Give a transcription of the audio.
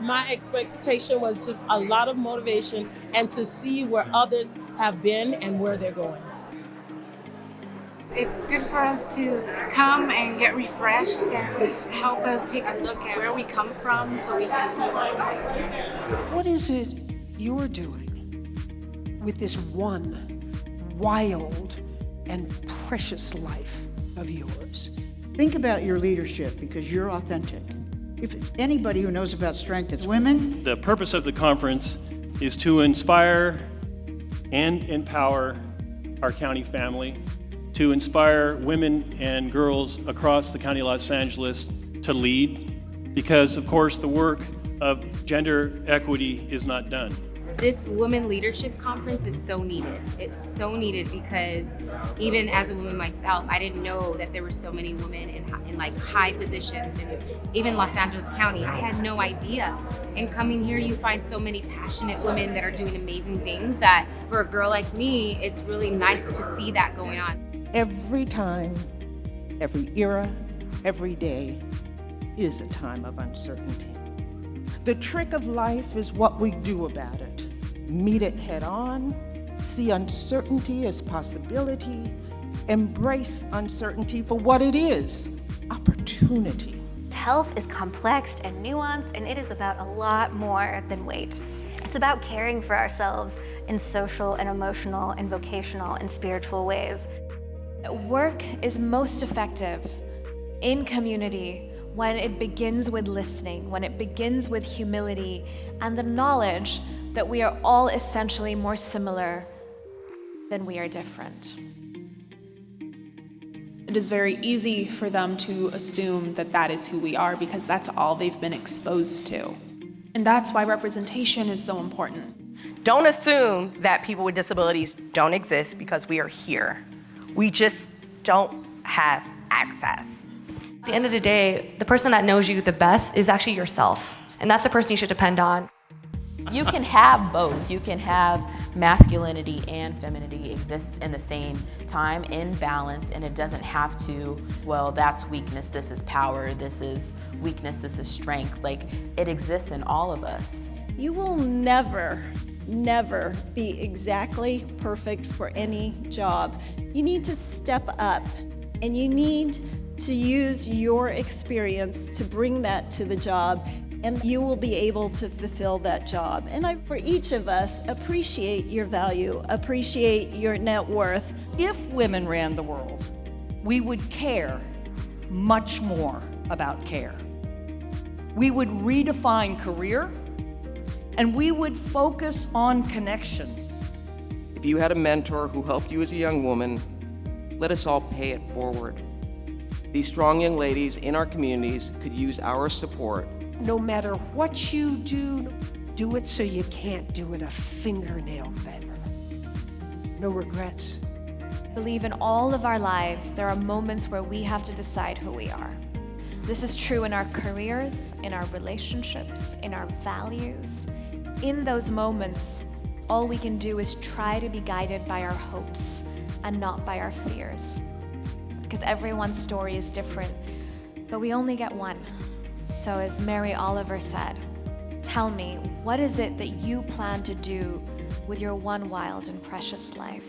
My expectation was just a lot of motivation and to see where others have been and where they're going. It's good for us to come and get refreshed and help us take a look at where we come from so we can see where we're going. What is it you're doing with this one wild and precious life of yours? Think about your leadership because you're authentic. If it's anybody who knows about strength, it's women. The purpose of the conference is to inspire and empower our county family, to inspire women and girls across the County of Los Angeles to lead, because of course the work of gender equity is not done. This Women Leadership Conference is so needed. It's so needed because even as a woman myself, I didn't know that there were so many women in like high positions, and even Los Angeles County, I had no idea. And coming here, you find so many passionate women that are doing amazing things that for a girl like me, it's really nice to see that going on. Every time, every era, every day is a time of uncertainty. The trick of life is what we do about it. Meet it head on, see uncertainty as possibility, embrace uncertainty for what it is, opportunity. Health is complex and nuanced, and it is about a lot more than weight. It's about caring for ourselves in social and emotional and vocational and spiritual ways. Work is most effective in community when it begins with listening, when it begins with humility and the knowledge that we are all essentially more similar than we are different. It is very easy for them to assume that that is who we are because that's all they've been exposed to. And that's why representation is so important. Don't assume that people with disabilities don't exist because we are here. We just don't have access. At the end of the day, the person that knows you the best is actually yourself. And that's the person you should depend on. You can have both. You can have masculinity and femininity exist in the same time in balance, and it doesn't have to, well, that's weakness, this is power, this is weakness, this is strength. Like, it exists in all of us. You will never be exactly perfect for any job. You need to step up, and you need to use your experience to bring that to the job, and you will be able to fulfill that job. And for each of us, appreciate your value, appreciate your net worth. If women ran the world, we would care much more about care. We would redefine career, and we would focus on connection. If you had a mentor who helped you as a young woman, let us all pay it forward. These strong young ladies in our communities could use our support. No matter what you do, do it so you can't do it a fingernail better. No regrets. Believe in all of our lives, there are moments where we have to decide who we are. This is true in our careers, in our relationships, in our values. In those moments, all we can do is try to be guided by our hopes and not by our fears. Because everyone's story is different, but we only get one. So as Mary Oliver said, tell me, what is it that you plan to do with your one wild and precious life?